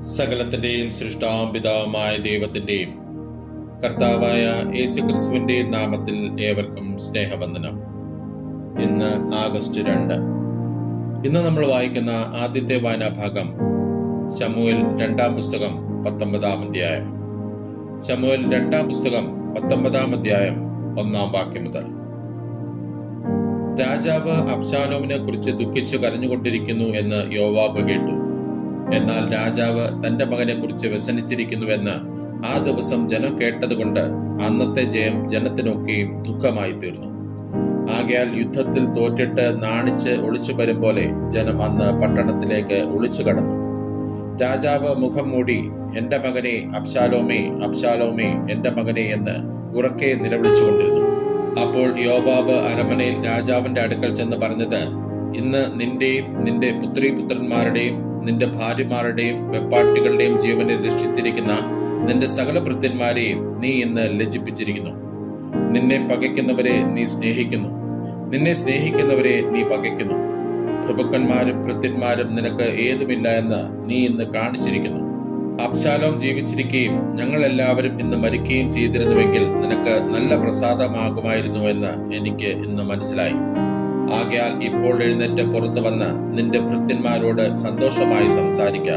സകലത്തിന്റെയും സൃഷ്ടാവും പിതാവുമായ ദൈവത്തിന്റെയും കർത്താവായ യേശുക്രിസ്തുവിന്റെയും നാമത്തിൽ ഏവർക്കും സ്നേഹവന്ദനം. ഇന്ന് ആഗസ്റ്റ് 2. ഇന്ന് നമ്മൾ വായിക്കുന്ന ആദ്യത്തെ വായനാഭാഗം ശമൂവേൽ 2-ാം പുസ്തകം 19-ാം അധ്യായം. ശമൂവേൽ 2-ാം പുസ്തകം 19-ാം അധ്യായം 1-ാം വാക്യം മുതൽ. രാജാവ് അബ്ശാലോമിനെ കുറിച്ച് ദുഃഖിച്ചു കരഞ്ഞുകൊണ്ടിരിക്കുന്നു എന്ന് യോവാബ് കേട്ടു. എന്നാൽ രാജാവ് തന്റെ മകനെ കുറിച്ച് വ്യസനിച്ചിരിക്കുന്നുവെന്ന് ആ ദിവസം ജനം കേട്ടതുകൊണ്ട് അന്നത്തെ ജയം ജനത്തിനൊക്കെയും ദുഃഖമായി തീർന്നു. ആകയാൽ യുദ്ധത്തിൽ തോറ്റിട്ട് നാണിച്ച് ഒളിച്ചു വരും പോലെ ജനം അന്ന് പട്ടണത്തിലേക്ക് ഒളിച്ചു കടന്നു. രാജാവ് മുഖം മൂടി, എന്റെ മകനെ അബ്ശാലോമേ, അബ്ശാലോമേ, എന്റെ മകനെ എന്ന് ഉറക്കെ നിലവിളിച്ചുകൊണ്ടിരുന്നു. അപ്പോൾ യോവാബ് അരമനയിൽ രാജാവിന്റെ അടുക്കൽ ചെന്ന് പറഞ്ഞത്, ഇന്ന് നിന്റെയും നിന്റെ പുത്രീപുത്രന്മാരുടെയും നിന്റെ ഭാര്യമാരുടെയും വെപ്പാട്ടികളുടെയും ജീവനെ രക്ഷിച്ചിരിക്കുന്ന നിന്റെ സകല ഭൃത്യന്മാരെയും നീ ഇന്ന് ലജ്ജിപ്പിച്ചിരിക്കുന്നു. നിന്നെ പകയ്ക്കുന്നവരെ നീ സ്നേഹിക്കുന്നു, നിന്നെ സ്നേഹിക്കുന്നവരെ നീ പകയ്ക്കുന്നു. പ്രഭുക്കന്മാരും ഭൃത്യന്മാരും നിനക്ക് ഏതുമില്ല എന്ന് നീ ഇന്ന് കാണിച്ചിരിക്കുന്നു. അബ്ശാലോം ജീവിച്ചിരിക്കുകയും ഞങ്ങൾ എല്ലാവരും ഇന്ന് മരിക്കുകയും ചെയ്തിരുന്നുവെങ്കിൽ നിനക്ക് നല്ല പ്രസാദമാകുമായിരുന്നു എന്ന് എനിക്ക് ഇന്ന് മനസ്സിലായി. ആകയാൽ ഇപ്പോൾ എഴുന്നേറ്റ് പുറത്തു വന്ന് നിന്റെ ഭൃത്യന്മാരോട് സന്തോഷമായി സംസാരിക്ക.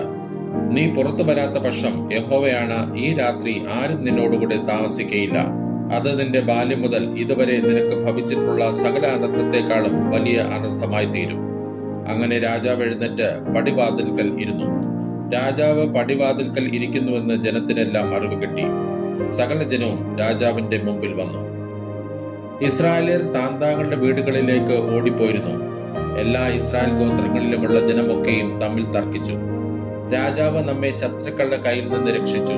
നീ പുറത്തു വരാത്ത പക്ഷം യഹോവയാണ്, ഈ രാത്രി ആരും നിന്നോടുകൂടെ താമസിക്കയില്ല. അത് നിന്റെ ബാല്യം മുതൽ ഇതുവരെ നിനക്ക് ഭവിച്ചിട്ടുള്ള സകല അനർത്ഥത്തെക്കാളും വലിയ അനർത്ഥമായി തീരും. അങ്ങനെ രാജാവ് എഴുന്നേറ്റ് പടിവാതിൽക്കൽ ഇരുന്നു. രാജാവ് പടിവാതിൽക്കൽ ഇരിക്കുന്നുവെന്ന് ജനത്തിനെല്ലാം അറിവ് കിട്ടി. സകല ജനവും രാജാവിന്റെ മുമ്പിൽ വന്നു. ഇസ്രായേലിയർ താന്താങ്ങളുടെ വീടുകളിലേക്ക് ഓടിപ്പോയിരുന്നു. എല്ലാ ഇസ്രായേൽ ഗോത്രങ്ങളിലുമുള്ള ജനമൊക്കെയും തമ്മിൽ തർക്കിച്ചു. രാജാവ് നമ്മെ ശത്രുക്കളുടെ കയ്യിൽ നിന്ന് രക്ഷിച്ചു,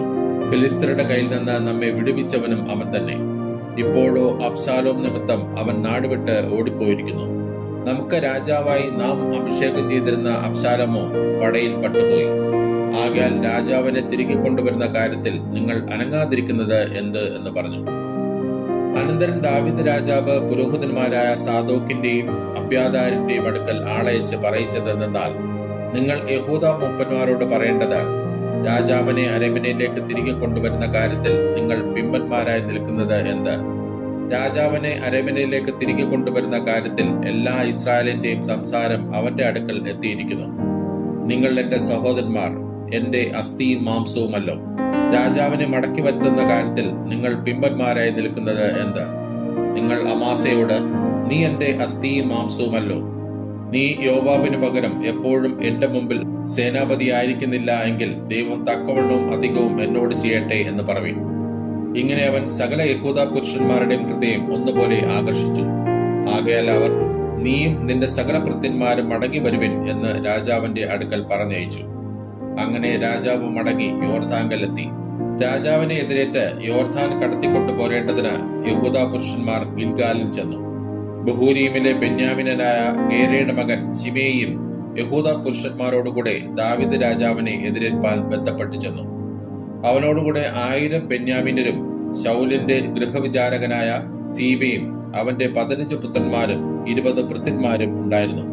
ഫിലിസ്ത്യരുടെ കയ്യിൽ നിന്ന് നമ്മെ വിടുവിച്ചവനും അവൻ തന്നെ. ഇപ്പോഴോ അബ്ശാലോം നിമിത്തം അവൻ നാടുവിട്ട് ഓടിപ്പോയിരിക്കുന്നു. നമുക്ക് രാജാവായി നാം അഭിഷേകം ചെയ്തിരുന്ന അബ്ശാലോമോ പടയിൽ പട്ടുപോയി. ആകയാൽ രാജാവിനെ തിരികെ കൊണ്ടുവരുന്ന കാര്യത്തിൽ നിങ്ങൾ അനങ്ങാതിരിക്കുന്നത് എന്ത് എന്ന് പറഞ്ഞു. അനന്തരം ദാവീദ് രാജാവ് പുരോഹിതന്മാരായ സാദോക്കിന്റെയും അബ്യാഥാരിന്റെയും അടുക്കൽ ആളയച്ച് പറയിച്ചതെന്നാൽ, നിങ്ങൾ യഹൂദ മൂപ്പന്മാരോട് പറയേണ്ടത്, രാജാവിനെ അരമനയിലേക്ക് തിരികെ കൊണ്ടുവരുന്ന കാര്യത്തിൽ നിങ്ങൾ പിമ്പന്മാരായി നിൽക്കുന്നത് എന്ത്? രാജാവിനെ അരമനയിലേക്ക് തിരികെ കൊണ്ടുവരുന്ന കാര്യത്തിൽ എല്ലാ ഇസ്രായേലിന്റെയും സംസാരം അവന്റെ അടുക്കൽ എത്തിയിരിക്കുന്നു. നിങ്ങൾ എന്റെ സഹോദരന്മാർ, എന്റെ അസ്ഥിയും മാംസവുമല്ലോ. രാജാവിനെ മടക്കി വരുത്തുന്ന കാര്യത്തിൽ നിങ്ങൾ പിമ്പന്മാരായി നിൽക്കുന്നത് എന്ത്? നിങ്ങൾ അമാസയോട്, നീ എന്റെ അസ്ഥിയും മാംസവുമല്ലോ. നീ യോവാബിന് പകരം എപ്പോഴും എന്റെ മുമ്പിൽ സേനാപതി ആയിരിക്കുന്നില്ല എങ്കിൽ ദൈവം തക്കവണ്ണവും അധികവും എന്നോട് ചെയ്യട്ടെ എന്ന് പറവീൻ. ഇങ്ങനെ അവൻ സകല യഹൂദ പുരുഷന്മാരുടെയും ഹൃദയം ഒന്നുപോലെ ആകർഷിച്ചു. ആകയാൽ അവർ, നീയും നിന്റെ സകല ഭൃത്യന്മാരും മടങ്ങി വരുവിൻ എന്ന് രാജാവിന്റെ അടുക്കൽ പറഞ്ഞയച്ചു. അങ്ങനെ രാജാവ് മടങ്ങി യോർദാങ്കലെത്തി. രാജാവിനെ എതിരേറ്റ് യോർദാൻ കടത്തിക്കൊണ്ടു പോരേണ്ടതിന് യഹൂദ പുരുഷന്മാർ ഗിൽഗാലിൽ ചെന്നു. ബഹൂരീമിലെ ബെന്യാമിനായ ഗേരയുടെ മകൻ ശിമേയിയും യഹൂദ പുരുഷന്മാരോടുകൂടെ ദാവീദ് രാജാവിനെ എതിരേൽപ്പാൻ ബന്ധപ്പെട്ടു ചെന്നു. അവനോടുകൂടെ 1000 ബെന്യാമിനരും ശൗലിന്റെ ഗൃഹവിചാരകനായ സീബയും അവന്റെ 15 പുത്രന്മാരും 20 ഭൃത്യന്മാരും ഉണ്ടായിരുന്നു.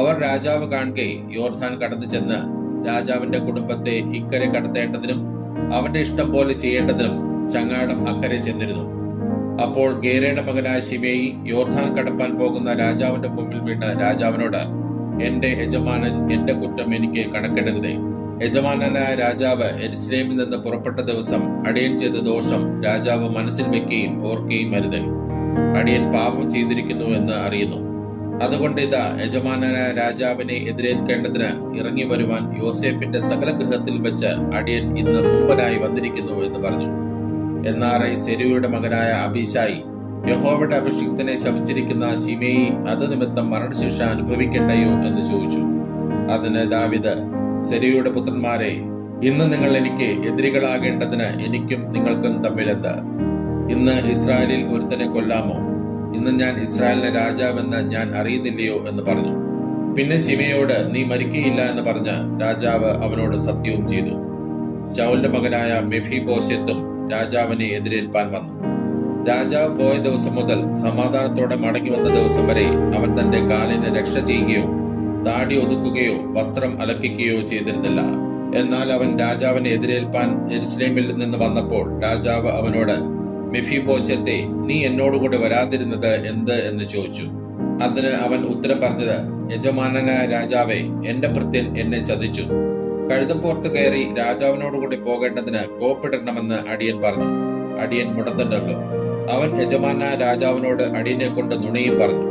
അവർ രാജാവ് കാണുകെ യോർദാൻ കടന്നു ചെന്ന് രാജാവിന്റെ കുടുംബത്തെ ഇക്കരെ കടത്തേണ്ടതിനും അവന്റെ ഇഷ്ടം പോലെ ചെയ്യേണ്ടതിനും ചങ്ങാടം അക്കരെ ചെന്നിരുന്നു. അപ്പോൾ ഗേരയുടെ മകനായ ശിമേയി യോർദാൻ കടപ്പാൻ പോകുന്ന രാജാവിന്റെ മുമ്പിൽ വീണ് രാജാവിനോട്, എന്റെ യജമാനൻ എന്റെ കുറ്റം എനിക്ക് കണക്കിടരുതേ. യജമാനനായ രാജാവ് യെരൂശലേമിൽ നിന്ന് പുറപ്പെട്ട ദിവസം അടിയൻ ചെയ്ത ദോഷം രാജാവ് മനസ്സിൽ വെക്കുകയും ഓർക്കുകയും അരുതേ. അടിയൻ പാപം ചെയ്തിരിക്കുന്നു എന്ന് അറിയുന്നു. അതുകൊണ്ട് ഇതാ, യജമാനനായ രാജാവിനെ എതിരേൽക്കേണ്ടതിന് ഇറങ്ങി വരുവാൻ യോസേഫിന്റെ സകല ഗൃഹത്തിൽ വെച്ച് അടിയൻ ഇന്ന് മുമ്പനായി വന്നിരിക്കുന്നു എന്ന് പറഞ്ഞു. എന്നാറെ സെരൂയുടെ മകനായ അബീശായി, യഹോവയുടെ അഭിഷിക്തനെ ശപിച്ചിരിക്കുന്ന ശിമേയി അത് നിമിത്തം മരണശിക്ഷ അനുഭവിക്കണ്ടയോ എന്ന് ചോദിച്ചു. അതിന് ദാവീദ്, സെരൂയുടെ പുത്രന്മാരെ, ഇന്ന് നിങ്ങൾ എനിക്ക് എതിരികളാകേണ്ടതിന് എനിക്കും നിങ്ങൾക്കും തമ്മിലെന്ത്? ഇന്ന് ഇസ്രായേലിൽ ഒരുത്തനെ കൊല്ലാമോ? ഇന്ന് ഞാൻ ഇസ്രായേലിന്റെ രാജാവെന്ന് ഞാൻ അറിയുന്നില്ലയോ എന്ന് പറഞ്ഞു. പിന്നെ ശിമയോട്, നീ മരിക്കയില്ല എന്ന് പറഞ്ഞ് രാജാവ് അവനോട് സത്യവും ചെയ്തു. ശൗലിന്റെ മകനായ മെഫീബോശെത്തും രാജാവിനെ എതിരേൽപ്പാൻ വന്നു. രാജാവ് പോയ ദിവസം മുതൽ സമാധാനത്തോടെ മടങ്ങി വന്ന ദിവസം വരെ അവൻ തന്റെ കാലിന് രക്ഷ ചെയ്യുകയോ താടി ഒതുക്കുകയോ വസ്ത്രം അലക്കിക്കുകയോ ചെയ്തിരുന്നില്ല. എന്നാൽ അവൻ രാജാവിനെ എതിരേൽപ്പാൻ യെരൂശലേമിൽ നിന്ന് വന്നപ്പോൾ രാജാവ് അവനോട്, മെഫീബോശത്തെ, നീ എന്നോടുകൂടെ വരാതിരുന്നത് എന്ത് എന്ന് ചോദിച്ചു. അതിന് അവൻ ഉത്തരം പറഞ്ഞത്, യജമാനനായ രാജാവേ, എന്റെ ഭൃത്യൻ എന്നെ ചതിച്ചു. കഴുതപ്പുറത്ത് കയറി രാജാവിനോടുകൂടി പോകേണ്ടതിന് കോപ്പിടണമെന്ന് അടിയൻ പറഞ്ഞു. അടിയൻ മുടന്തല്ലോ. അവൻ യജമാനായ രാജാവിനോട് അടിയനെ കൊണ്ട് നുണയും പറഞ്ഞു.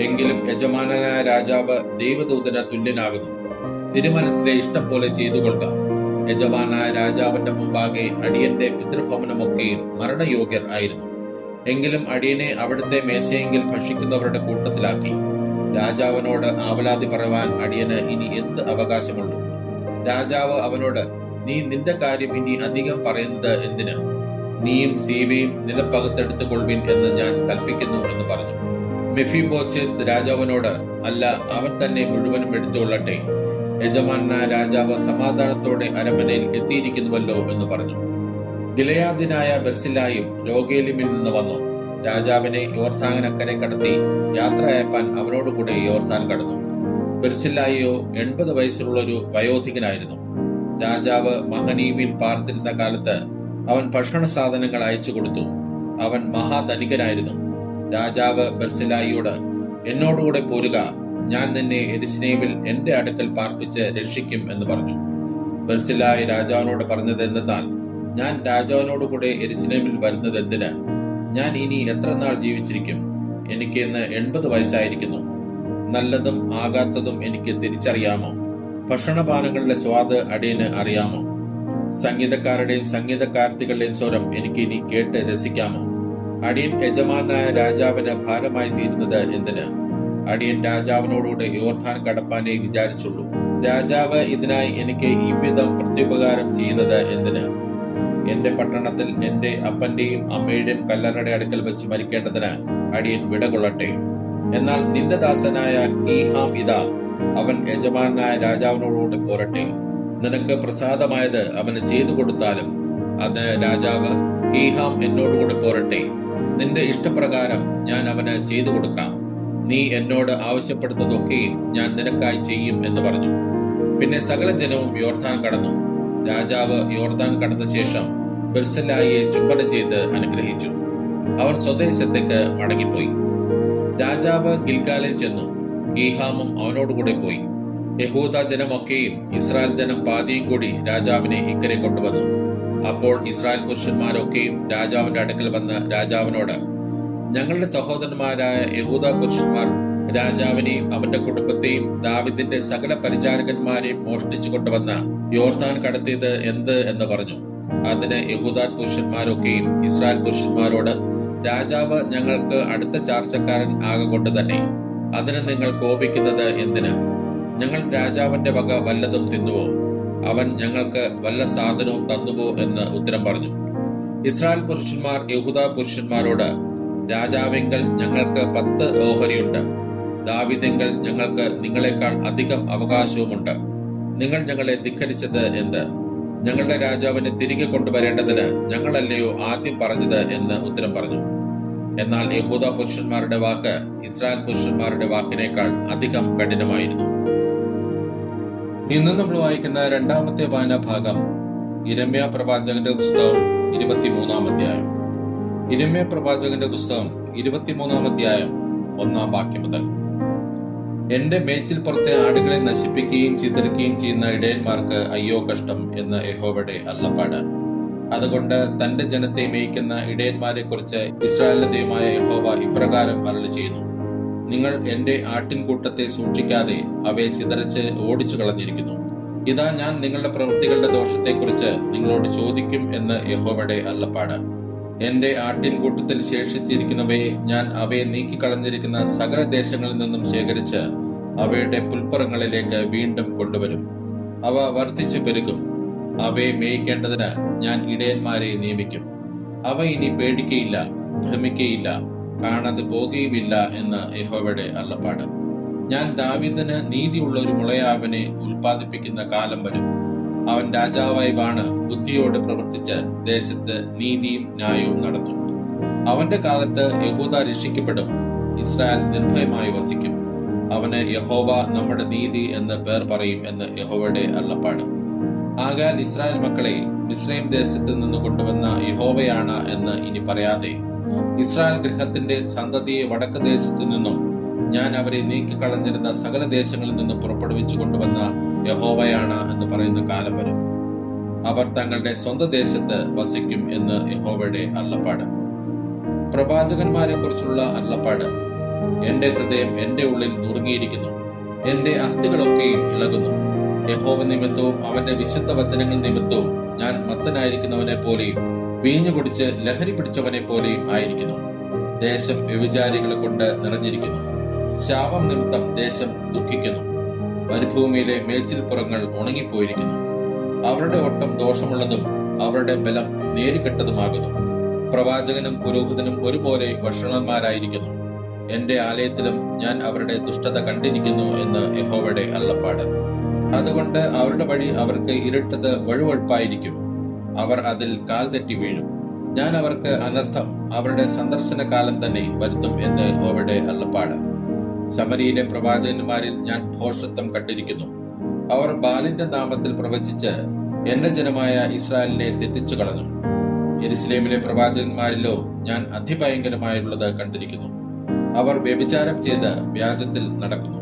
എങ്കിലും യജമാനനായ രാജാവ് ദൈവദൂതന് തുല്യനാകുന്നു. തിരുമനസ്സിലെ ഇഷ്ടം പോലെ ചെയ്തു കൊള്ളുക. യജമാനായ രാജാവിന്റെ മുമ്പാകെ അടിയന്റെ പിതൃഭവനമൊക്കെയും മരണയോഗ്യർ ആയിരുന്നു. എങ്കിലും അടിയനെ അവിടുത്തെ മേശയെങ്കിൽ ഭക്ഷിക്കുന്നവരുടെ കൂട്ടത്തിലാക്കി. രാജാവിനോട് ആവലാതി പറയുവാൻ അടിയന് ഇനി എന്ത് അവകാശമുള്ളൂ? രാജാവ് അവനോട്, നീ നിന്റെ കാര്യം ഇനി അധികം പറയുന്നത് എന്തിന്? നീയും സീബയും നിലപ്പകത്തെടുത്തു കൊള്ളുവിൻ എന്ന് ഞാൻ കൽപ്പിക്കുന്നു എന്ന് പറഞ്ഞു. മെഫീബോശെത്ത് രാജാവിനോട്, അല്ല, അവൻ തന്നെ മുഴുവനും എടുത്തുകൊള്ളട്ടെ. യജമാനായ രാജാവ് സമാധാനത്തോടെ അരമനയിൽ എത്തിയിരിക്കുന്നുവല്ലോ എന്ന് പറഞ്ഞു. ഗിലെയാദിനായ ബർസില്ലായും രോഗേലിമിൽ നിന്ന് വന്നു. രാജാവിനെ യോർദാനക്കരെ കടത്തി യാത്ര അയപ്പാൻ അവനോടുകൂടെ യോർദാൻ കടന്നു. ബർസില്ലായിയോ 80 വയസ്സുള്ളൊരു വയോധികനായിരുന്നു. രാജാവ് മഹനീമിൽ പാർത്തിരുന്ന കാലത്ത് അവൻ ഭക്ഷണ സാധനങ്ങൾ അയച്ചു കൊടുത്തു. അവൻ മഹാധനികനായിരുന്നു. രാജാവ് ബർസില്ലായിയോട്, എന്നോടുകൂടെ പോരുക, ഞാൻ നിന്നെ യെരൂശലേമിൽ എന്റെ അടുക്കൽ പാർപ്പിച്ച് രക്ഷിക്കും എന്ന് പറഞ്ഞു. ബർസില്ലായി രാജാവിനോട് പറഞ്ഞത് എന്തെന്നാൽ, ഞാൻ രാജാവിനോടുകൂടെ യെരൂശലേമിൽ വരുന്നത് എന്തിന്? ഞാൻ ഇനി എത്ര നാൾ ജീവിച്ചിരിക്കും? എനിക്ക് ഇന്ന് 80 വയസ്സായിരിക്കുന്നു. നല്ലതും ആകാത്തതും എനിക്ക് തിരിച്ചറിയാമോ? ഭക്ഷണപാനങ്ങളുടെ സ്വാദ് അടിയന് അറിയാമോ? സംഗീതക്കാരുടെയും സംഗീതക്കാർത്തികളുടെയും സ്വരം എനിക്ക് ഇനി കേട്ട് രസിക്കാമോ? അടിയൻ യജമാനായ രാജാവിന് ഭാരമായി തീരുന്നത് എന്തിന്? അടിയൻ രാജാവിനോടുകൂടെ യോർദാൻ കടപ്പാനേ വിചാരിച്ചുള്ളൂ. രാജാവ് ഇതിനായി എനിക്ക് ഈ വിധം പ്രത്യുപകാരം ചെയ്യുന്നത് എന്തിന്? എന്റെ പട്ടണത്തിൽ എന്റെ അപ്പന്റെയും അമ്മയുടെയും കല്ലറയുടെ അടുക്കൽ വെച്ച് മരിക്കേണ്ടതിന് അടിയൻ വിടകൊള്ളട്ടെ. എന്നാൽ നിന്റെ ദാസനായ കീഹാം ഇതാ, അവൻ യജമാനായ രാജാവിനോടുകൂടി പോരട്ടെ. നിനക്ക് പ്രസാദമായത് അവന് ചെയ്തു കൊടുത്താലും. അതിന് രാജാവ്, കീഹാം എന്നോടുകൂടി പോരട്ടെ. നിന്റെ ഇഷ്ടപ്രകാരം ഞാൻ അവന് ചെയ്തു കൊടുക്കാം. നീ എന്നോട് ആവശ്യപ്പെടുന്നതൊക്കെയും ഞാൻ നിനക്കായി ചെയ്യും എന്ന് പറഞ്ഞു. പിന്നെ സകല ജനവും യോർദാൻ കടന്നു. രാജാവ് യോർദാൻ കടന്ന ശേഷം ബർസില്ലായിയെ ചുംബനം ചെയ്ത് അനുഗ്രഹിച്ചു. അവൻ സ്വദേശത്തേക്ക് മടങ്ങിപ്പോയി. രാജാവ് ഗിൽഗാലിൽ ചെന്നു. കീഹാമും അവനോടുകൂടെ പോയി. യഹൂദ ജനമൊക്കെയും ഇസ്രായേൽ ജനം പാതിയും കൂടി രാജാവിനെ ഇക്കരെ കൊണ്ടുവന്നു. അപ്പോൾ ഇസ്രായേൽ പുരുഷന്മാരൊക്കെയും രാജാവിന്റെ അടുക്കൽ വന്ന് രാജാവിനോട്, ഞങ്ങളുടെ സഹോദരന്മാരായ യഹൂദ പുരുഷന്മാർ രാജാവിനെയും അവന്റെ കുടുംബത്തെയും ദാവീദിന്റെ സകല പരിചാരകന്മാരെയും മോഷ്ടിച്ചു കൊണ്ടുവന്ന യോർദാൻ കടത്തിയത് എന്ത് എന്ന് പറഞ്ഞു. അതിന് യഹൂദ പുരുഷന്മാരൊക്കെയും ഇസ്രായേൽ പുരുഷന്മാരോട്, രാജാവ് ഞങ്ങൾക്ക് അടുത്ത ചാർച്ചക്കാരൻ ആകൊണ്ട് തന്നെ അതിന് നിങ്ങൾ കോപിക്കുന്നത് എന്തിന്? ഞങ്ങൾ രാജാവിന്റെ വക വല്ലതും തിന്നുവോ? അവൻ ഞങ്ങൾക്ക് വല്ല സാധനവും തന്നുവോ എന്ന് ഉത്തരം പറഞ്ഞു. ഇസ്രായേൽ പുരുഷന്മാർ യഹൂദ പുരുഷന്മാരോട്, രാജാവിങ്കൽ ഞങ്ങൾക്ക് 10 ഓഹരിയുണ്ട്. ദാവീദിങ്കൽ ഞങ്ങൾക്ക് നിങ്ങളെക്കാൾ അധികം അവകാശവുമുണ്ട്. നിങ്ങൾ ഞങ്ങളെ ധിക്കരിച്ചത് എന്ത്? ഞങ്ങളുടെ രാജാവിനെ തിരികെ കൊണ്ടുവരേണ്ടതിന് ഞങ്ങളല്ലയോ ആദ്യം പറഞ്ഞത് എന്ന് ഉത്തരം പറഞ്ഞു. എന്നാൽ യഹൂദ പുരുഷന്മാരുടെ വാക്ക് ഇസ്രായേൽ പുരുഷന്മാരുടെ വാക്കിനേക്കാൾ അധികം കഠിനമായിരുന്നു. ഇന്ന് നമ്മൾ വായിക്കുന്ന രണ്ടാമത്തെ വായനാ ഭാഗം യിരെമ്യാ പ്രവാചകന്റെ പുസ്തകം 23-ാം അധ്യായം. യിരെമ്യാ പ്രവാചകന്റെ പുസ്തകം 23-ാം അധ്യായം 1-ാം വാക്യം മുതൽ. എന്റെ മേച്ചിൽപ്പുറത്തെ ആടുകളെ നശിപ്പിക്കുകയും ചിതറിക്കുകയും ചെയ്യുന്ന ഇടയന്മാർക്ക് അയ്യോ കഷ്ടം എന്ന് യഹോവയുടെ അരുളപ്പാട്. അതുകൊണ്ട് തന്റെ ജനത്തെ മേയ്ക്കുന്ന ഇടയന്മാരെ കുറിച്ച് ഇസ്രായേലിന്റെ ദൈവമായ യഹോവ ഇപ്രകാരം അരുളി ചെയ്യുന്നു: നിങ്ങൾ എന്റെ ആട്ടിൻകൂട്ടത്തെ സൂക്ഷിക്കാതെ അവയെ ചിതറിച്ച് ഓടിച്ചു കളഞ്ഞിരിക്കുന്നു. ഇതാ, ഞാൻ നിങ്ങളുടെ പ്രവൃത്തികളുടെ ദോഷത്തെക്കുറിച്ച് നിങ്ങളോട് ചോദിക്കും എന്ന് യഹോവയുടെ അരുളപ്പാട്. എന്റെ ആട്ടിൻകൂട്ടത്തിൽ ശേഷിച്ചിരിക്കുന്നവയെ ഞാൻ അവയെ നീക്കിക്കളഞ്ഞിരിക്കുന്ന സകല ദേശങ്ങളിൽ നിന്നും ശേഖരിച്ച് അവയുടെ പുൽപ്പുറങ്ങളിലേക്ക് വീണ്ടും കൊണ്ടുവരും. അവ വർദ്ധിച്ചു പെരുകും. അവയെ മേയിക്കേണ്ടതിന് ഞാൻ ഇടയന്മാരെ നിയമിക്കും. അവ ഇനി പേടിക്കയില്ല, ഭ്രമിക്കയില്ല, കാണാതെ പോകുകയുമില്ല എന്ന് യഹോവയുടെ അരുളപ്പാട്. ഞാൻ ദാവീദിന് നീതിയുള്ള ഒരു മുളയാവിനെ ഉൽപ്പാദിപ്പിക്കുന്ന കാലം വരും. അവൻ രാജാവായി വാണ് ബുദ്ധിയോട് പ്രവർത്തിച്ച് ദേശത്ത് നീതിയും ന്യായവും നടത്തും. അവന്റെ കാലത്ത് യഹൂദ രക്ഷിക്കപ്പെടും, ഇസ്രായേൽ നിർഭയമായി വസിക്കും. അവന് യഹോവ നമ്മുടെ നീതി എന്ന് പേർ പറയും എന്ന് യഹോവയുടെ അരുളപ്പാട്. ആകയാൽ ഇസ്രായേൽ മക്കളെ മിസ്രയീം ദേശത്ത് നിന്ന് കൊണ്ടുവന്ന യഹോവയാണ് എന്ന് ഇനി പറയാതെ, ഇസ്രായേൽ ഗൃഹത്തിന്റെ സന്തതിയെ വടക്ക് ദേശത്തു നിന്നും ഞാൻ അവരെ നീക്കിക്കളഞ്ഞിരുന്ന സകല ദേശങ്ങളിൽ നിന്ന് പുറപ്പെടുവിച്ചു കൊണ്ടുവന്ന യഹോവയാണ് എന്ന് പറയുന്ന കാലം വരും. അവർ തങ്ങളുടെ സ്വന്തം ദേശത്ത് വസിക്കും എന്ന് യഹോവയുടെ അരുളപ്പാട്. പ്രവാചകന്മാരെ കുറിച്ചുള്ള അരുളപ്പാട്. എന്റെ ഹൃദയം എന്റെ ഉള്ളിൽ നുറുങ്ങിയിരിക്കുന്നു, എന്റെ അസ്ഥികളൊക്കെയും ഇളകുന്നു. യഹോവ നിമിത്തവും അവന്റെ വിശുദ്ധ വചനങ്ങൾ നിമിത്തവും ഞാൻ മത്തനായിരിക്കുന്നവനെ പോലെയും വീഞ്ഞു കുടിച്ച് ലഹരി പിടിച്ചവനെ പോലെയും ആയിരിക്കുന്നു. ദേശം വ്യഭിചാരികളെ കൊണ്ട് നിറഞ്ഞിരിക്കുന്നു. ശാപം നിമിത്തം ദേശം ദുഃഖിക്കുന്നു. മരുഭൂമിയിലെ മേച്ചിൽപ്പുറങ്ങൾ ഉണങ്ങിപ്പോയിരിക്കുന്നു. അവരുടെ ഓട്ടം ദോഷമുള്ളതും അവരുടെ ബലം നേരിക്കെട്ടതുമാകുന്നു. പ്രവാചകനും പുരോഹിതനും ഒരുപോലെ വഷളന്മാരായിരിക്കുന്നു. എന്റെ ആലയത്തിലും ഞാൻ അവരുടെ ദുഷ്ടത കണ്ടിരിക്കുന്നു എന്ന് യഹോവയുടെ അരുളപ്പാട്. അതുകൊണ്ട് അവരുടെ വഴി അവർക്ക് ഇരുട്ടത് വഴുവഴുപ്പായിരിക്കും. അവർ അതിൽ കാൽ തെറ്റി വീഴും. ഞാൻ അവർക്ക് അനർത്ഥം അവരുടെ സന്ദർശന കാലം തന്നെ വരുത്തും എന്ന് യഹോവയുടെ അരുളപ്പാട്. ശമരിയിലെ പ്രവാചകന്മാരിൽ ഞാൻ ഭോഷത്വം കണ്ടിരിക്കുന്നു. അവർ ബാലിന്റെ നാമത്തിൽ പ്രവചിച്ച് എന്റെ ജനമായ ഇസ്രായേലിനെ തെറ്റിച്ചു കളഞ്ഞു. യെരുശലേമിലെ പ്രവാചകന്മാരിലോ ഞാൻ അതിഭയങ്കരമായുള്ളത് കണ്ടിരിക്കുന്നു. അവർ വ്യഭിചാരം ചെയ്ത് വ്യാജത്തിൽ നടക്കുന്നു.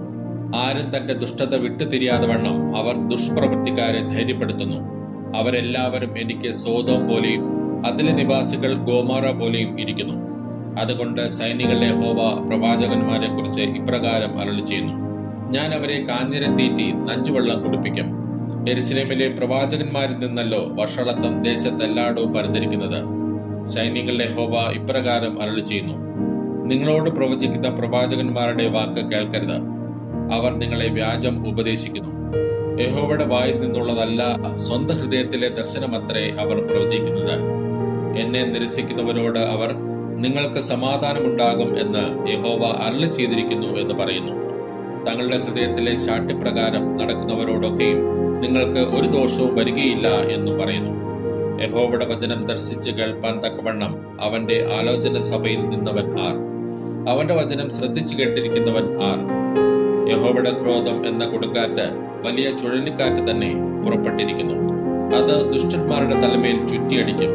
ആരും തന്റെ ദുഷ്ടത വിട്ടുതിരിയാതെ വണ്ണം അവർ ദുഷ്പ്രവൃത്തിക്കാരെ ധൈര്യപ്പെടുത്തുന്നു. അവരെല്ലാവരും എനിക്ക് സോദോം പോലെയും അതിലെ നിവാസികൾ ഗോമോറ പോലെയും ഇരിക്കുന്നു. അതുകൊണ്ട് സൈന്യങ്ങളിലെ യഹോവ പ്രവാചകന്മാരെ കുറിച്ച് ഇപ്രകാരം അരുളി ചെയ്യുന്നു: ഞാൻ അവരെ കാഞ്ഞിരത്തീറ്റി നഞ്ചുവെള്ളം കുടിപ്പിക്കും. യെരുശലേമിലെ പ്രവാചകന്മാരിൽ നിന്നല്ലോ വഷളത്വം ദേശത്തെല്ലായിടവും പരന്നിരിക്കുന്നത്. സൈന്യങ്ങളുടെ യഹോവ ഇപ്രകാരം അരുളി ചെയ്യുന്നു: നിങ്ങളോട് പ്രവചിക്കുന്ന പ്രവാചകന്മാരുടെ വാക്ക് കേൾക്കരുത്. അവർ നിങ്ങളെ വ്യാജം ഉപദേശിക്കുന്നു. യഹോവയുടെ വായിൽ നിന്നുള്ളതല്ല, സ്വന്തം ഹൃദയത്തിലെ ദർശനമത്രേ അവർ പ്രവചിക്കുന്നത്. എന്നെ നിരസിക്കുന്നവരോട് അവർ നിങ്ങൾക്ക് സമാധാനമുണ്ടാകും എന്ന് യഹോവ അരുളി ചെയ്തിരിക്കുന്നു എന്ന് പറയുന്നു. തങ്ങളുടെ ഹൃദയത്തിലെ ശാഠ്യപ്രകാരം നടക്കുന്നവരോടൊക്കെയും നിങ്ങൾക്ക് ഒരു ദോഷവും വരികയില്ല എന്നും പറയുന്നു. യഹോവയുടെ വചനം ദർശിച്ച് കേൾപ്പാൻ തക്കവണ്ണം അവന്റെ ആലോചന സഭയിൽ നിന്നവൻ ആർ? അവന്റെ വചനം ശ്രദ്ധിച്ചു കേട്ടിരിക്കുന്നവൻ ആർ? യഹോവയുടെ ക്രോധം എന്ന കൊടുങ്കാറ്റ് വലിയ ചുഴലിക്കാറ്റ് തന്നെ പുറപ്പെട്ടിരിക്കുന്നു. അത് ദുഷ്ടന്മാരുടെ തലമേൽ ചുറ്റിയടിക്കും.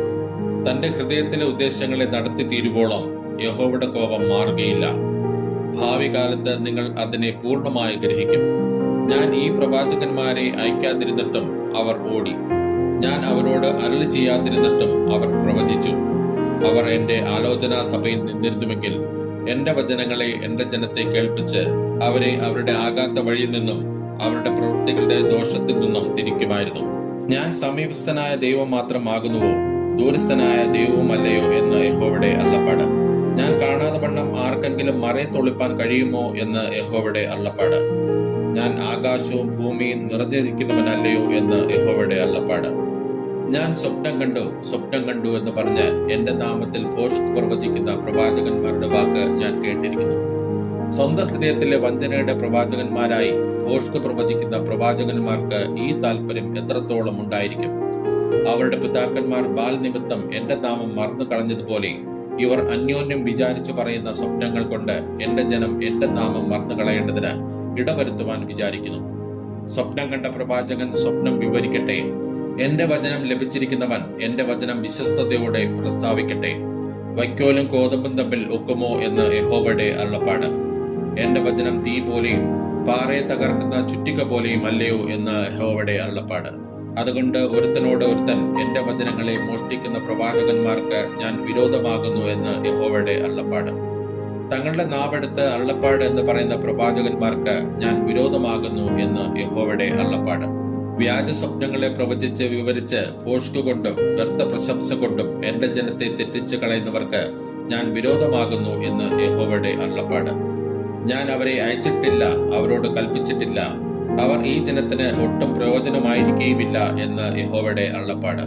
തന്റെ ഹൃദയത്തിലെ ഉദ്ദേശങ്ങളെ നടത്തി തീരുവോളം യഹോവയുടെ കോപം മാറുകയില്ല. ഭാവി കാലത്ത് നിങ്ങൾ അതിനെ പൂർണ്ണമായി ഗ്രഹിക്കും. ഞാൻ ഈ പ്രവാചകന്മാരെ അയക്കാതിരുന്നിട്ടും അവർ ഓടി. ഞാൻ അവരോട് അരുളി ചെയ്യാതിരുന്നിട്ടും അവർ പ്രവചിച്ചു. അവർ എന്റെ ആലോചനാ സഭയിൽ നിന്നിരുന്നുവെങ്കിൽ എന്റെ വചനങ്ങളെ എന്റെ ജനത്തെ കേൾപ്പിച്ച് അവരെ അവരുടെ ആകാത്ത വഴിയിൽ നിന്നും അവരുടെ പ്രവൃത്തികളുടെ ദോഷത്തിൽ നിന്നും തിരിക്കുമായിരുന്നു. ഞാൻ സമീപസ്ഥനായ ദൈവം മാത്രമാകുന്നുവോ, ദൂരസ്ഥനായ ദൈവവുമല്ലയോ എന്ന് യഹോവയുടെ അരുളപ്പാട്. ഞാൻ കാണാതെ വണ്ണം ആർക്കെങ്കിലും മറയത്തൊളിപ്പാൻ കഴിയുമോ എന്ന് യഹോവയുടെ അരുളപ്പാട്. ഞാൻ ആകാശവും ഭൂമിയും നിറഞ്ഞിരിക്കുന്നവനല്ലയോ എന്ന് യഹോവയുടെ അരുളപ്പാട്. ഞാൻ സ്വപ്നം കണ്ടു എന്ന് പറഞ്ഞ് എന്റെ നാമത്തിൽ ഭോഷ്ക് പ്രവചിക്കുന്ന പ്രവാചകന്മാരുടെ വാക്ക് ഞാൻ കേട്ടിരിക്കുന്നു. സ്വന്തം ഹൃദയത്തിലെ വഞ്ചനയുടെ പ്രവാചകന്മാരായി ഭോഷ്ക് പ്രവചിക്കുന്ന പ്രവാചകന്മാർക്ക് ഈ താല്പര്യം എത്രത്തോളം ഉണ്ടായിരിക്കും. അവരുടെ പിതാക്കന്മാർ ബാൽ നിമിത്തം എന്റെ നാമം മറന്നു കളഞ്ഞതുപോലെ ഇവർ അന്യോന്യം വിചാരിച്ചു പറയുന്ന സ്വപ്നങ്ങൾ കൊണ്ട് എന്റെ ജനം എന്റെ നാമം മറന്നു കളയേണ്ടതിന് ഇടവരുത്തുവാൻ വിചാരിക്കുന്നു. സ്വപ്നം കണ്ട പ്രവാചകൻ സ്വപ്നം വിവരിക്കട്ടെ. എന്റെ വചനം ലഭിച്ചിരിക്കുന്നവൻ എന്റെ വചനം വിശ്വസ്തയോടെ പ്രസ്താവിക്കട്ടെ. വൈക്കോലും കോതമ്പും തമ്മിൽ ഒക്കുമോ എന്ന് യഹോവയുടെ അരുളപ്പാട്. എന്റെ വചനം തീ പോലെയും പാറയെ തകർക്കുന്ന ചുറ്റിക പോലെയും അല്ലയോ എന്ന് യഹോവയുടെ അരുളപ്പാട്. അതുകൊണ്ട് ഒരുത്തനോട് ഒരുത്തൻ എന്റെ വചനങ്ങളെ മോഷ്ടിക്കുന്ന പ്രവാചകന്മാർക്ക് ഞാൻ വിരോധമാകുന്നു എന്ന് യഹോവയുടെ അരുളപ്പാട്. തങ്ങളുടെ നാവെടുത്ത് അരുളപ്പാട് എന്ന് പറയുന്ന പ്രവാചകന്മാർക്ക് ഞാൻ വിരോധമാകുന്നു എന്ന് യഹോവയുടെ അരുളപ്പാട്. വ്യാജ സ്വപ്നങ്ങളെ പ്രവചിച്ച് വിവരിച്ച് ഭോഷ്കുകൊണ്ടും വ്യർത്ഥ പ്രശംസ കൊണ്ടും എന്റെ ജനത്തെ തെറ്റിച്ച് കളയുന്നവർക്ക് ഞാൻ വിരോധമാകുന്നു എന്ന് യഹോവയുടെ അരുളപ്പാട്. ഞാൻ അവരെ അയച്ചിട്ടില്ല, അവരോട് കൽപ്പിച്ചിട്ടില്ല. അവർ ഈ ജനത്തിന് ഒട്ടും പ്രയോജനമായിരിക്കുകയുമില്ല എന്ന് യഹോവയുടെ അരുളപ്പാട്.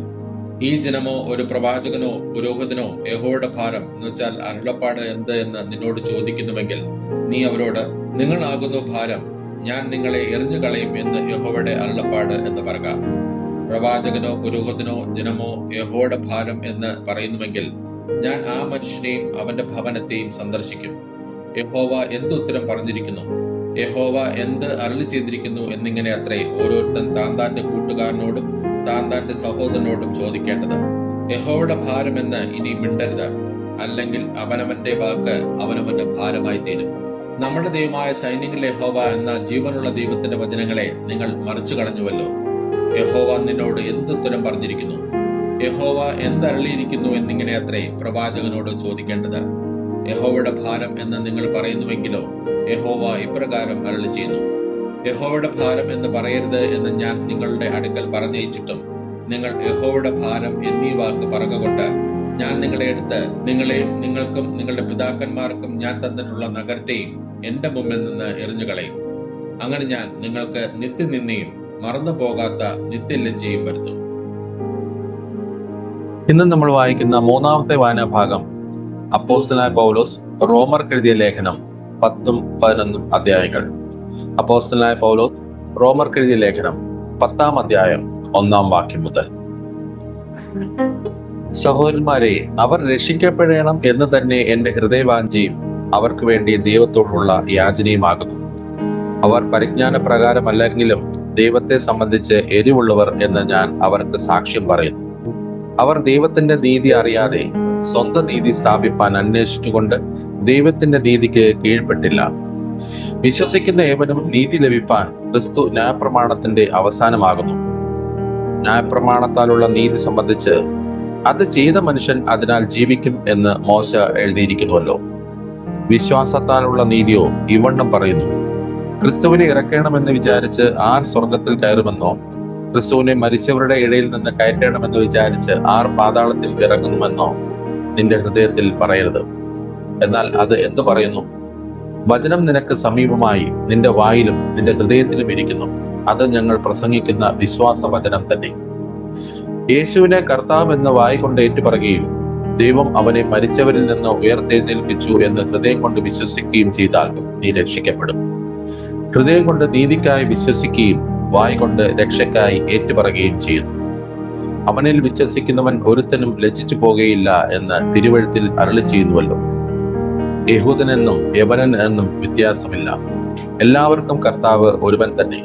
ഈ ജനമോ ഒരു പ്രവാചകനോ പുരോഹിതനോ യഹോവയുടെ ഭാരം എന്ന് വെച്ചാൽ അരുളപ്പാട് എന്ത് എന്ന് നിന്നോട് ചോദിക്കുന്നുവെങ്കിൽ നീ അവരോട്, നിങ്ങളാകുന്നു ഭാരം, ഞാൻ നിങ്ങളെ എറിഞ്ഞു കളയും എന്ന് യഹോവയുടെ അരുളപ്പാട് എന്ന് പറയുക. പ്രവാചകനോ പുരോഹിതനോ ജനമോ യഹോവയുടെ ഭാരം എന്ന് പറയുന്നുവെങ്കിൽ ഞാൻ ആ മനുഷ്യനെയും അവന്റെ ഭവനത്തെയും സന്ദർശിക്കും. യഹോവ എന്തുത്തരം പറഞ്ഞിരിക്കുന്നു? യഹോവ എന്ത് അരുളി ചെയ്തിരിക്കുന്നു എന്നിങ്ങനെ അത്രേ ഓരോരുത്തൻ താന്താന്റെ കൂട്ടുകാരനോടും താന്താന്റെ സഹോദരനോടും ചോദിക്കേണ്ടത്. യഹോവയുടെ ഭാരമെന്ന് ഇനി മിണ്ടരുത്, അല്ലെങ്കിൽ അവനവന്റെ വാക്ക് അവനവന്റെ ഭാരമായി തീരും. നമ്മുടെ ദൈവമായ സൈന്യങ്ങളിലെ യഹോവ എന്ന ജീവനുള്ള ദൈവത്തിന്റെ വചനങ്ങളെ നിങ്ങൾ മറിച്ചു കളഞ്ഞുവല്ലോ. യഹോവ നിന്നോട് എന്തുത്തരം പറഞ്ഞിരിക്കുന്നു? യഹോവ എന്തരളിയിരിക്കുന്നു എന്നിങ്ങനെ അത്രേ പ്രവാചകനോട് ചോദിക്കേണ്ടത്. യഹോവയുടെ ഭാരം എന്ന് നിങ്ങൾ പറയുന്നുവെങ്കിലോ യഹോവ ഇപ്രകാരം അരുളി ചെയ്യുന്നു: യഹോവയുടെ ഭാരം എന്ന് പറയരുത് എന്ന് ഞാൻ നിങ്ങളുടെ അടുക്കൽ പറഞ്ഞയച്ചിട്ടും നിങ്ങൾ യഹോവയുടെ ഭാരം എന്നീ വാക്ക് പറകൊണ്ട് ഞാൻ നിങ്ങളെ എടുത്ത് നിങ്ങളെയും നിങ്ങൾക്കും നിങ്ങളുടെ പിതാക്കന്മാർക്കും ഞാൻ തന്നിട്ടുള്ള നഗരത്തെയും എന്റെ മുമ്പിൽ നിന്ന് എറിഞ്ഞുകളയും. അങ്ങനെ ഞാൻ നിങ്ങൾക്ക് നിത്യനിന്ദയും മറന്നു പോകാത്ത നിത്യലജ്ജയും വരുത്തും. ഇന്ന് നമ്മൾ വായിക്കുന്ന മൂന്നാമത്തെ വായനാഭാഗം അപ്പോസ്തലനായ പൗലോസ് റോമർക്ക് എഴുതിയ ലേഖനം 10-11 അധ്യായങ്ങൾ. അപ്പോസ്തലനായ പൗലോസ് റോമർക്ക് എഴുതിയ ലേഖനം 10-ാം അധ്യായം 1-ാം വാക്യം മുതൽ. സഹോദരന്മാരെ, അവർ രക്ഷിക്കപ്പെടണം എന്ന് തന്നെ എന്റെ ഹൃദയവാഞ്ചയും അവർക്ക് വേണ്ടി ദൈവത്തോടുള്ള യാചനയുമാകുന്നു. അവർ പരിജ്ഞാന പ്രകാരമല്ലെങ്കിലും ദൈവത്തെ സംബന്ധിച്ച് എരിവുള്ളവർ എന്ന് ഞാൻ അവർക്ക് സാക്ഷ്യം പറയുന്നു. അവർ ദൈവത്തിന്റെ നീതി അറിയാതെ സ്വന്തം നീതി സ്ഥാപിപ്പാൻ അന്വേഷിച്ചുകൊണ്ട് ദൈവത്തിന്റെ നീതിക്ക് കീഴ്പ്പെട്ടില്ല. വിശ്വസിക്കുന്ന ഏവനും നീതി ലഭിപ്പാൻ ക്രിസ്തു ന്യായപ്രമാണത്തിന്റെ അവസാനമാകുന്നു. ന്യായപ്രമാണത്താലുള്ള നീതി സംബന്ധിച്ച് അത് ചെയ്ത മനുഷ്യൻ അതിനാൽ ജീവിക്കും എന്ന് മോശ എഴുതിയിരിക്കുന്നുവല്ലോ. വിശ്വാസത്താലുള്ള നീതിയോ ഇവണ്ണം പറയുന്നു: ക്രിസ്തുവിനെ ഇറക്കണമെന്ന് വിചാരിച്ച് ആർ സ്വർഗത്തിൽ കയറുമെന്നോ ക്രിസ്തുവിനെ മരിച്ചവരുടെ ഇടയിൽ നിന്ന് കയറ്റണമെന്ന് വിചാരിച്ച് ആർ പാതാളത്തിൽ ഇറങ്ങുമെന്നോ നിന്റെ ഹൃദയത്തിൽ പറയരുത്. എന്നാൽ അത് എന്തു പറയുന്നു? വചനം നിനക്ക് സമീപമായി നിന്റെ വായിലും നിന്റെ ഹൃദയത്തിലും ഇരിക്കുന്നു. അത് ഞങ്ങൾ പ്രസംഗിക്കുന്ന വിശ്വാസ വചനം തന്നെ. യേശുവിനെ കർത്താവ് എന്ന് വായി കൊണ്ട് ഏറ്റുപറയുകയും ദൈവം അവനെ മരിച്ചവരിൽ നിന്ന് ഉയർത്തെഴുന്നേൽപ്പിച്ചു എന്ന് ഹൃദയം കൊണ്ട് വിശ്വസിക്കുകയും ചെയ്താൽ നീ രക്ഷിക്കപ്പെടും. ഹൃദയം കൊണ്ട് നീതിക്കായി വിശ്വസിക്കുകയും വായ് കൊണ്ട് രക്ഷയ്ക്കായി ഏറ്റുപറയുകയും ചെയ്യുന്നു. അവനിൽ വിശ്വസിക്കുന്നവൻ ഒരുത്തനും ലജ്ജിച്ചു പോകുകയില്ല എന്ന് തിരുവെഴുത്തിൽ അരുളി ചെയ്യുന്നുവല്ലോ. യഹൂദനെന്നും യവനൻ എന്നും വ്യത്യാസമില്ല, എല്ലാവർക്കും കർത്താവ് ഒരുവൻ തന്നെ.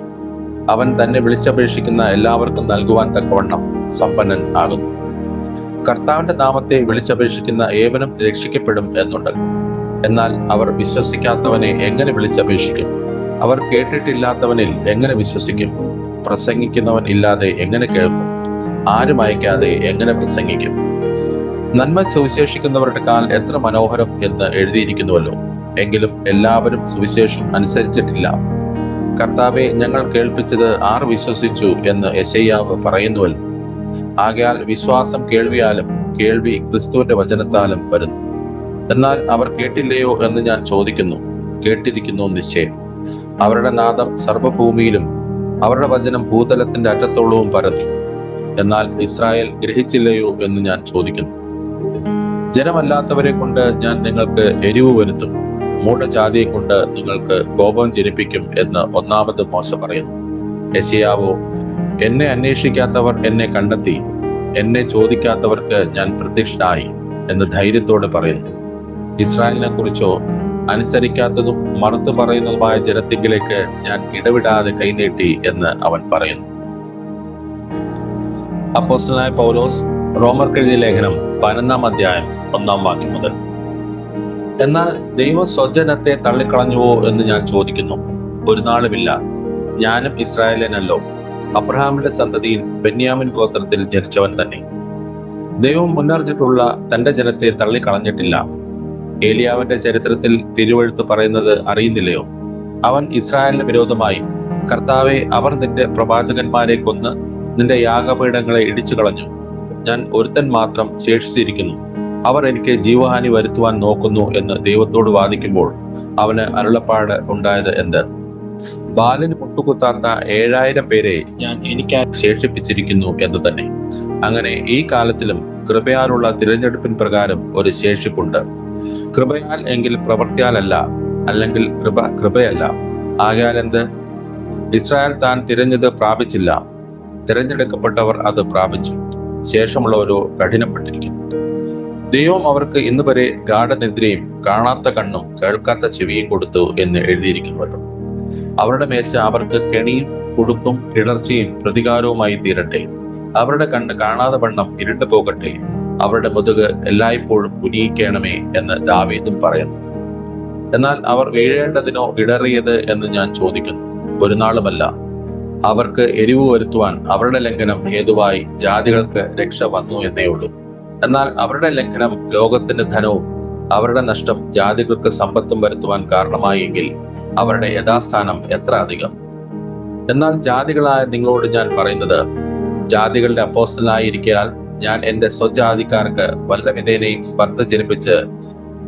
അവൻ തന്നെ വിളിച്ചപേക്ഷിക്കുന്ന എല്ലാവർക്കും നൽകുവാൻ തക്കവണ്ണം സമ്പന്നൻ ആകുന്നു. കർത്താവിന്റെ നാമത്തെ വിളിച്ചപേക്ഷിക്കുന്ന ഏവനും രക്ഷിക്കപ്പെടും എന്നുണ്ടല്ലോ. എന്നാൽ അവർ വിശ്വസിക്കാത്തവനെ എങ്ങനെ വിളിച്ചപേക്ഷിക്കും? അവർ കേട്ടിട്ടില്ലാത്തവനിൽ എങ്ങനെ വിശ്വസിക്കും? പ്രസംഗിക്കുന്നവൻ ഇല്ലാതെ എങ്ങനെ കേൾക്കും? ആരും അയക്കാതെ എങ്ങനെ പ്രസംഗിക്കും? നന്മ സുവിശേഷിക്കുന്നവരുടെ കാൽ എത്ര മനോഹരം എന്ന് എഴുതിയിരിക്കുന്നുവല്ലോ. എങ്കിലും എല്ലാവരും സുവിശേഷം അനുസരിച്ചിട്ടില്ല. കർത്താവെ, ഞങ്ങൾ കേൾപ്പിച്ചത് ആർ വിശ്വസിച്ചു എന്ന് യെശയ്യാവ് പറയുന്നുവല്ലോ. ആകയാൽ വിശ്വാസം കേൾവിയാലും കേൾവി ക്രിസ്തുവിന്റെ വചനത്താലും വരുന്നു. എന്നാൽ അവർ കേട്ടില്ലയോ എന്ന് ഞാൻ ചോദിക്കുന്നു. കേട്ടിരിക്കുന്നു നിശ്ചയം. അവരുടെ നാദം സർവ്വഭൂമിയിലും അവരുടെ വചനം ഭൂതലത്തിന്റെ അറ്റത്തോളവും പരന്നു. എന്നാൽ ഇസ്രായേൽ ഗ്രഹിച്ചില്ലയോ എന്ന് ഞാൻ ചോദിക്കുന്നു. ജനമല്ലാത്തവരെ കൊണ്ട് ഞാൻ നിങ്ങൾക്ക് എരിവ് വരുത്തും, മൂഢജാതിയെ കൊണ്ട് നിങ്ങൾക്ക് കോപം ജനിപ്പിക്കും എന്ന് ഒന്നാമത് മോശ പറയുന്നു. യെശയ്യാവോ, എന്നെ അന്വേഷിക്കാത്തവർ എന്നെ കണ്ടെത്തി, എന്നെ ചോദിക്കാത്തവർക്ക് ഞാൻ പ്രത്യക്ഷനായി എന്ന് ധൈര്യത്തോടെ പറയുന്നു. ഇസ്രായേലിനെ കുറിച്ചോ അനുസരിക്കാത്തതും മറുത്തു പറയുന്നതുമായ ജനത്തിങ്കിലേക്ക് ഞാൻ ഇടവിടാതെ കൈനീട്ടി എന്ന് അവൻ പറയുന്നു. അപ്പോസ്തലനായ പൗലോസ് റോമർക്ക് എഴുതിയ ലേഖനം 11-ാം അധ്യായം 1-ാം വാക്യം മുതൽ. എന്നാൽ ദൈവ സ്വജനത്തെ തള്ളിക്കളഞ്ഞുവോ എന്ന് ഞാൻ ചോദിക്കുന്നു. ഒരു നാളുമില്ല. ഞാനും ഇസ്രായേലനല്ലോ, അബ്രഹാമിന്റെ സന്തതിയിൽ ബെന്യാമിൻ ഗോത്രത്തിൽ ജനിച്ചവൻ തന്നെ. ദൈവം മുന്നറിഞ്ഞിട്ടുള്ള തന്റെ ജനത്തെ തള്ളിക്കളഞ്ഞിട്ടില്ല. ഏലിയാവിന്റെ ചരിത്രത്തിൽ തിരുവെഴുത്ത് പറയുന്നത് അറിയുന്നില്ലയോ? അവൻ ഇസ്രായേലിന് വിരോധമായി, കർത്താവെ, അവർ നിന്റെ പ്രവാചകന്മാരെ കൊന്ന് നിന്റെ യാഗപീഠങ്ങളെ ഇടിച്ചു കളഞ്ഞു. ഞാൻ ഒരുത്തൻ മാത്രം ശേഷിച്ചിരിക്കുന്നു, അവർ എനിക്ക് ജീവഹാനി വരുത്തുവാൻ നോക്കുന്നു എന്ന് ദൈവത്തോട് വാദിക്കുമ്പോൾ അവന് അരുളപ്പാട് ഉണ്ടായത് എന്ത്? ബാലിന് മുട്ടുകുത്താത്ത 7000 പേരെ ഞാൻ എനിക്കായി ശേഷിപ്പിച്ചിരിക്കുന്നു എന്ന് തന്നെ. അങ്ങനെ ഈ കാലത്തിലും കൃപയാലുള്ള തിരഞ്ഞെടുപ്പിൻ പ്രകാരം ഒരു ശേഷിപ്പുണ്ട്. കൃപയാൽ എങ്കിൽ പ്രവൃത്തിയാലല്ല, അല്ലെങ്കിൽ കൃപയല്ല. ആകയാൽ എന്ത്? ഇസ്രായേൽ താൻ തിരഞ്ഞത് പ്രാപിച്ചില്ല, തിരഞ്ഞെടുക്കപ്പെട്ടവർ അത് പ്രാപിച്ചു. ശേഷമുള്ളവരോ കഠിനപ്പെട്ടിരിക്കുന്നു. ദൈവം അവർക്ക് ഇന്ന് വരെ ഗാഠനിദ്രയും കാണാത്ത കണ്ണും കേൾക്കാത്ത ചെവിയും കൊടുത്തു എന്ന് എഴുതിയിരിക്കുന്നുവല്ലോ. അവരുടെ മേശ അവർക്ക് കെണിയും കുടുക്കും ഇടർച്ചയും പ്രതികാരവുമായി തീരട്ടെ. അവരുടെ കണ്ണ് കാണാതെ വണ്ണം ഇരുണ്ടു പോകട്ടെ. അവരുടെ മുതുക് എല്ലായ്പ്പോഴും കുനിയിക്കണമേ എന്ന് ദാവീദും പറയുന്നു. എന്നാൽ അവർ വീഴേണ്ടതിനോ ഇടറിയത് എന്ന് ഞാൻ ചോദിക്കുന്നു. ഒരു നാളുമല്ല. അവർക്ക് എരിവ് വരുത്തുവാൻ അവരുടെ ലംഘനം ഹേതുവായി ജാതികൾക്ക് രക്ഷ വന്നു എന്നേ ഉള്ളൂ. എന്നാൽ അവരുടെ ലംഘനം ലോകത്തിന്റെ ധനവും അവരുടെ നഷ്ടം ജാതികൾക്ക് സമ്പത്തും വരുത്തുവാൻ കാരണമായി എങ്കിൽ അവരുടെ യഥാസ്ഥാനം എത്ര അധികം. എന്നാൽ ജാതികളായ നിങ്ങളോട് ഞാൻ പറയുന്നത്, ജാതികളുടെ അപ്പോസ്തലനായിരിക്കയാൽ ഞാൻ എന്റെ സ്വജാതിക്കാർക്ക് വല്ല വിധേനയും സ്പർദ്ധ ജനിപ്പിച്ച്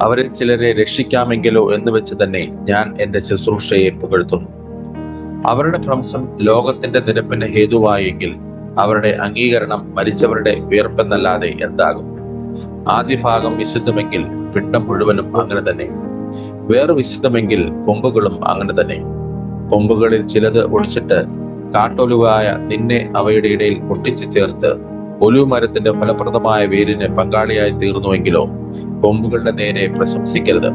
അവരിൽ ചിലരെ രക്ഷിക്കാമെങ്കിലോ എന്ന് വെച്ച് തന്നെ ഞാൻ എന്റെ ശുശ്രൂഷയെ പുകഴ്ത്തുന്നു. അവരുടെ ഭ്രംശം ലോകത്തിന്റെ നിരപ്പിന് ഹേതുവായെങ്കിൽ അവരുടെ അംഗീകരണം മരിച്ചവരുടെ വിയർപ്പെന്നല്ലാതെ എന്താകും? ആദ്യ ഭാഗം വിശുദ്ധമെങ്കിൽ പിണ്ടം മുഴുവനും അങ്ങനെ തന്നെ. വേറെ വിശുദ്ധമെങ്കിൽ കൊമ്പുകളും അങ്ങനെ തന്നെ. കൊമ്പുകളിൽ ചിലത് ഒടിച്ചിട്ട് കാട്ടൊലുവായ നിന്നെ അവയുടെ ഇടയിൽ ഒട്ടിച്ചു ചേർത്ത് ഒലിവുമരത്തിന്റെ ഫലപ്രദമായ വേരിന് പങ്കാളിയായി തീർന്നുവെങ്കിലോ കൊമ്പുകളുടെ നേരെ പ്രശംസിക്കരുത്.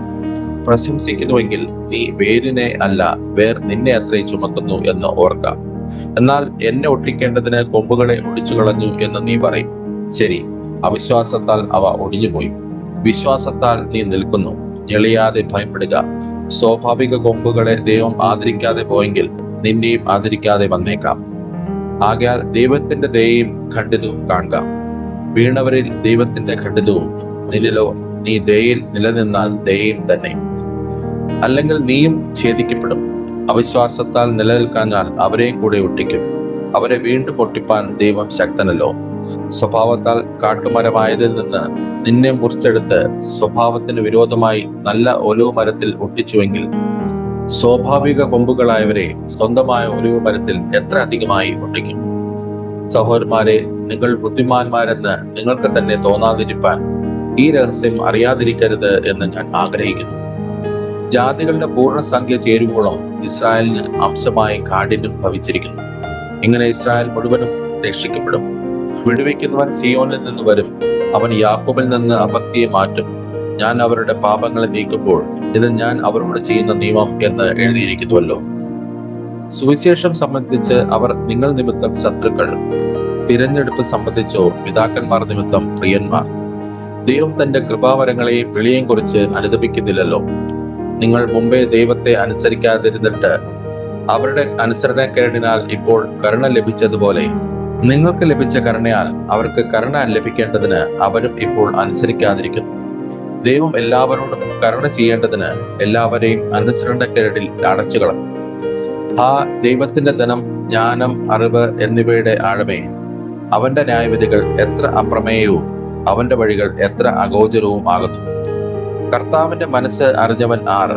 പ്രശംസിക്കുന്നുവെങ്കിൽ നീ വേരിനെ അല്ല, വേർ നിന്നെ അത്രേ ചുമക്കുന്നു എന്ന് ഓർക്കാം. എന്നാൽ എന്നെ ഒട്ടിക്കേണ്ടതിന് കൊമ്പുകളെ ഒടിച്ചു കളഞ്ഞു എന്ന് നീ പറയും. ശരി, അവിശ്വാസത്താൽ അവ ഒടിഞ്ഞുപോയി. വിശ്വാസത്താൽ നീ നിൽക്കുന്നു. ഞെളിയാതെ ഭയപ്പെടുക. സ്വാഭാവിക കൊമ്പുകളെ ദൈവം ആദരിക്കാതെ പോയെങ്കിൽ നിന്നെയും ആദരിക്കാതെ വന്നേക്കാം. ആകയാൽ ദൈവത്തിന്റെ ദയയും ഖണ്ഡിതവും കാണുക. വീണവരിൽ ദൈവത്തിന്റെ ഖണ്ഡിതവും, നിന്നിലോ നീ ദയയിൽ നിലനിന്നാൽ ദയയും തന്നെ. അല്ലെങ്കിൽ നീയും ഛേദിക്കപ്പെടും. അവിശ്വാസത്താൽ നിലനിൽക്കാഞ്ഞാൽ അവരെയും കൂടെ ഒട്ടിക്കും. അവരെ വീണ്ടും ഒട്ടിപ്പാൻ ദൈവം ശക്തനല്ലോ. സ്വഭാവത്താൽ കാട്ടുമരമായതിൽ നിന്ന് നിന്നെ മുറിച്ചെടുത്ത് സ്വഭാവത്തിന് വിരോധമായി നല്ല ഒലിവ് മരത്തിൽ ഒട്ടിച്ചുവെങ്കിൽ സ്വാഭാവിക കൊമ്പുകളായവരെ സ്വന്തമായ ഒലിവ് മരത്തിൽ എത്ര അധികമായി ഒട്ടിക്കും. സഹോദരന്മാരെ, നിങ്ങൾ ബുദ്ധിമാന്മാരെന്ന് നിങ്ങൾക്ക് തന്നെ തോന്നാതിരിപ്പാൻ ഈ രഹസ്യം അറിയാതിരിക്കരുത് എന്ന് ഞാൻ ആഗ്രഹിക്കുന്നു. ജാതികളുടെ പൂർണ്ണസംഖ്യ ചേരുവോളം ഇസ്രായേലിന് അംശമായി കാഠിന്യം ഭവിച്ചിരിക്കുന്നു. ഇങ്ങനെ ഇസ്രായേൽ മുഴുവനും രക്ഷിക്കപ്പെടും. വിടുവിക്കുന്നവൻ സിയോനിൽ നിന്ന് വരും. അവൻ യാക്കോബിൽ നിന്ന് അഭക്തിയെ മാറ്റും. ഞാൻ അവരുടെ പാപങ്ങളെ നീക്കുമ്പോൾ ഇത് ഞാൻ അവരോട് ചെയ്യുന്ന നിയമം എന്ന് എഴുതിയിരിക്കുന്നുവല്ലോ. സുവിശേഷം സംബന്ധിച്ച് അവർ നിങ്ങൾ നിമിത്തം ശത്രുക്കൾ, തിരഞ്ഞെടുപ്പ് സംബന്ധിച്ചോ പിതാക്കന്മാർ നിമിത്തം പ്രിയന്മാർ. ദൈവം തന്റെ കൃപാവരങ്ങളെയും വിളിയെയും കുറിച്ച് അനുദപിക്കുന്നില്ലല്ലോ. നിങ്ങൾ മുമ്പേ ദൈവത്തെ അനുസരിക്കാതിരുന്നിട്ട് അവരുടെ അനുസരണക്കേടിനാൽ ഇപ്പോൾ കരുണ ലഭിച്ചതുപോലെ നിങ്ങൾക്ക് ലഭിച്ച കരുണയാൽ അവർക്ക് കരുണ ലഭിക്കേണ്ടതിന് അവരും ഇപ്പോൾ അനുസരിക്കാതിരിക്കുന്നു. ദൈവം എല്ലാവരോടും കരുണ ചെയ്യേണ്ടതിന് എല്ലാവരെയും അനുസരണക്കേടിൽ അടച്ചുകളഞ്ഞു. ആ ദൈവത്തിന്റെ ധനം, ജ്ഞാനം, അറിവ് എന്നിവയുടെ ആഴമേ, അവന്റെ ന്യായവിധികൾ എത്ര അപ്രമേയവും അവന്റെ വഴികൾ എത്ര അഗോചരവും ആകുന്നു. കർത്താവിന്റെ മനസ്സ് അറിഞ്ഞവൻ ആറ്?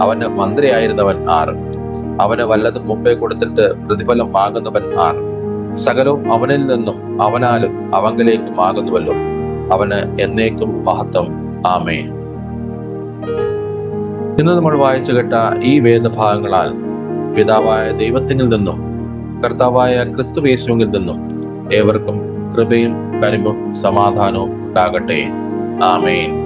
അവന് മന്ത്രിയായിരുന്നവൻ ആറ്? അവന് വല്ലതും മുമ്പേ കൊടുത്തിട്ട് പ്രതിഫലം വാങ്ങുന്നവൻ ആറ്? സകലവും അവനിൽ നിന്നും അവനാലും അവങ്കലേക്കും ആകുന്നുവല്ലോ. അവന് എന്നേക്കും മഹത്വം. ആമേൻ. ഇന്ന് നമ്മൾ വായിച്ചു കേട്ട ഈ വേദഭാഗങ്ങളാൽ പിതാവായ ദൈവത്തിൽ നിന്നും കർത്താവായ ക്രിസ്തുയേശുവിൽ നിന്നും ഏവർക്കും കൃപയും കനിവും സമാധാനവും ഉണ്ടാകട്ടെ. ആമേൻ.